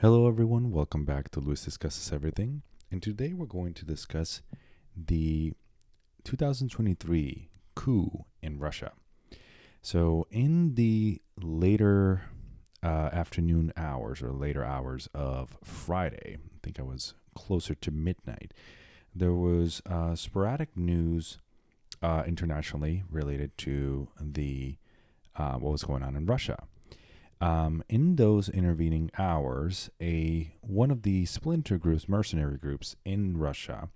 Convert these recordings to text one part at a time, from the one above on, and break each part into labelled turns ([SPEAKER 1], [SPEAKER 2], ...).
[SPEAKER 1] Hello, everyone. Welcome back to Luis Discusses Everything. And today we're going to discuss the 2023 coup in Russia. So, in the later afternoon hours or later hours of Friday, I think I was closer to midnight, there was sporadic news internationally related to the what was going on in Russia. In those intervening hours, one of the splinter groups, mercenary groups in Russia,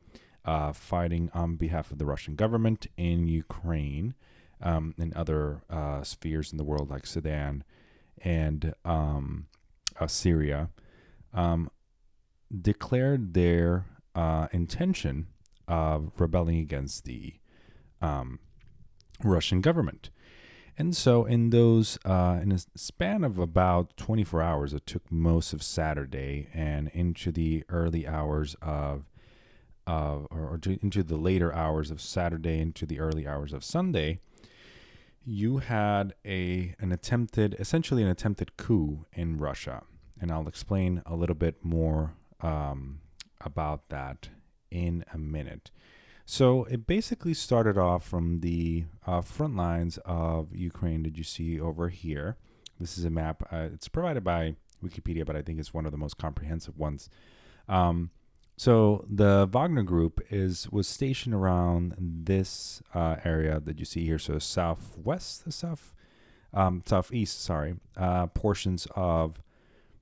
[SPEAKER 1] fighting on behalf of the Russian government in Ukraine and other spheres in the world like Sudan and Syria, declared their intention of rebelling against the Russian government. And so in a span of about 24 hours, it took most of Saturday and into the early hours into the later hours of Saturday, into the early hours of Sunday, you had an attempted coup in Russia. And I'll explain a little bit more about that in a minute. So it basically started off from the front lines of Ukraine that you see over here. This is a map. It's provided by Wikipedia, but I think it's one of the most comprehensive ones. So the Wagner Group was stationed around this area that you see here. So southeast, portions of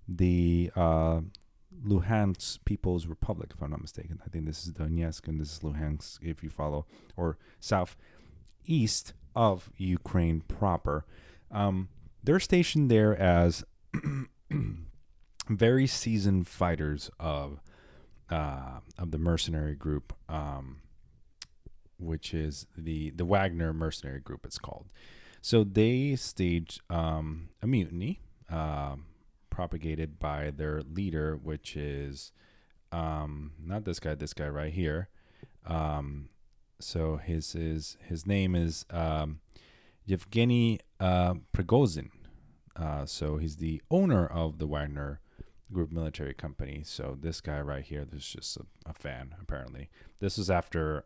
[SPEAKER 1] the Luhansk People's Republic, if I'm not mistaken. I think this is Donetsk and this is Luhansk, if you follow, or southeast of Ukraine proper. They're stationed there as very seasoned fighters of the mercenary group, which is the Wagner mercenary group, it's called. So they staged a mutiny, propagated by their leader, which is not this guy right here. So his name is Yevgeny Prigozhin. So he's the owner of the Wagner Group military company. So this guy right here, there's just a fan, apparently. This was after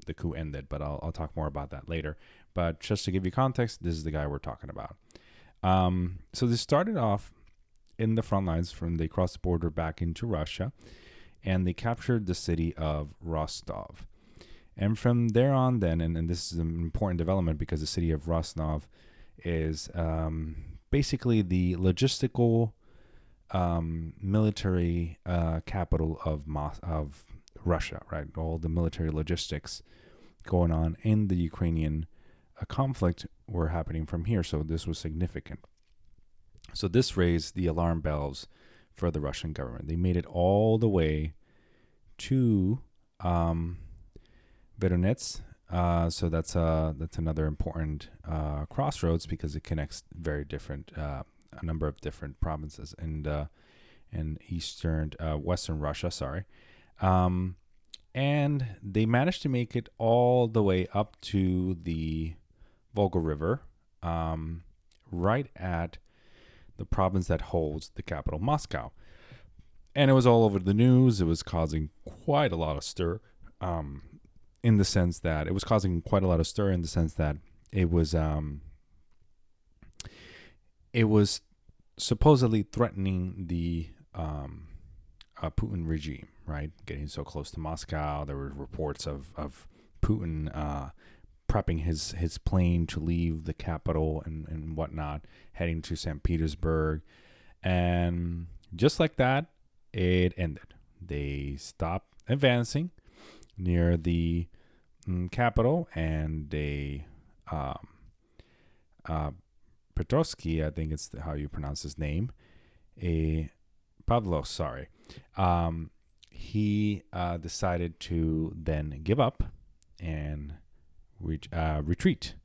[SPEAKER 1] the coup ended, but I'll talk more about that later. But just to give you context, this is the guy we're talking about. So this started off in the front lines they crossed the border back into Russia, and they captured the city of Rostov. And from there on then, and this is an important development because the city of Rostov is basically the logistical military capital of Russia, right? All the military logistics going on in the Ukrainian conflict were happening from here, so this was significant. So this raised the alarm bells for the Russian government. They made it all the way to Voronezh. So that's another important crossroads because it connects a number of different provinces in eastern western Russia. And they managed to make it all the way up to the Volga River, right at the province that holds the capital, Moscow. And it was all over the news. It was causing quite a lot of stir, in the sense that it was supposedly threatening the Putin regime, right? Getting so close to Moscow. There were reports of Putin prepping his plane to leave the capital and whatnot, heading to St. Petersburg. And just like that, it ended. They stopped advancing near the capital, and they Petrovsky, I think it's how you pronounce his name, Pavlos, sorry. He decided to then give up and retreat.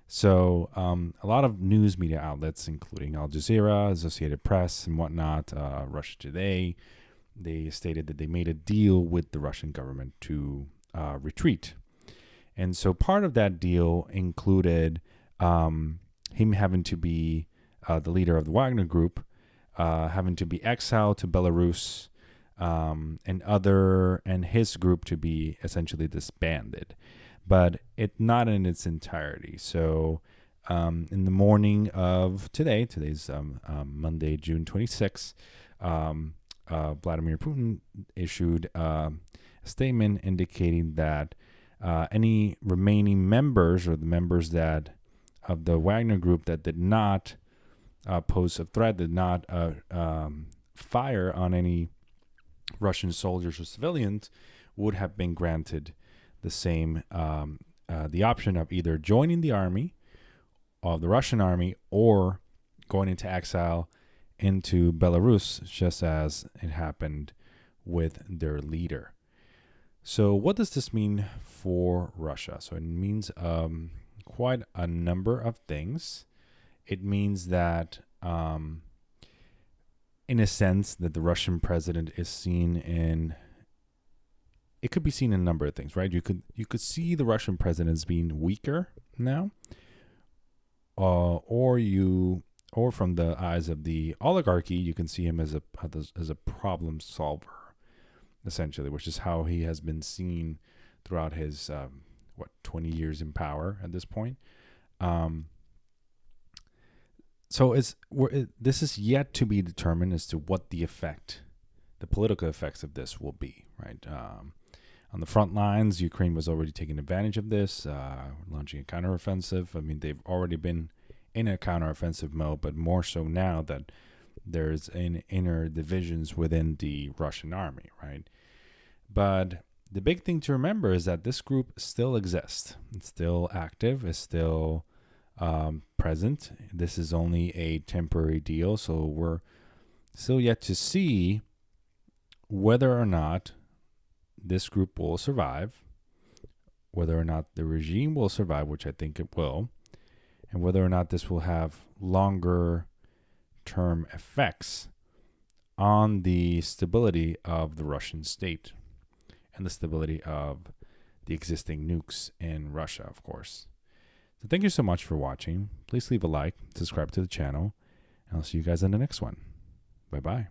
[SPEAKER 1] So a lot of news media outlets, including Al Jazeera, Associated Press, and whatnot, Russia Today, they stated that they made a deal with the Russian government to retreat. And so part of that deal included him having to be the leader of the Wagner Group, having to be exiled to Belarus, and his group to be essentially disbanded, but not in its entirety. So in the morning of today's Monday, June 26th, Vladimir Putin issued a statement indicating that any remaining members, or the members that of the Wagner group that did not pose a threat, did not fire on any Russian soldiers or civilians, would have been granted the same the option of either joining the army of the Russian army or going into exile into Belarus, just as it happened with their leader. So what does this mean for Russia? So it means quite a number of things. It means that, in a sense, that the Russian president is seen in. It could be seen in a number of things, right? You could see the Russian president as being weaker now, or from the eyes of the oligarchy, you can see him as a problem solver, essentially, which is how he has been seen throughout his 20 years in power at this point. So this is yet to be determined as to what the political effects of this will be, right? On the front lines, Ukraine was already taking advantage of this, launching a counteroffensive. I mean, they've already been in a counteroffensive mode, but more so now that there's inner divisions within the Russian army, right? But the big thing to remember is that this group still exists. It's still active. It's still present. This is only a temporary deal, so we're still yet to see whether or not this group will survive, whether or not the regime will survive, which I think it will, and whether or not this will have longer term effects on the stability of the Russian state and the stability of the existing nukes in Russia, of course. So thank you so much for watching. Please leave a like, subscribe to the channel, and I'll see you guys in the next one. Bye-bye.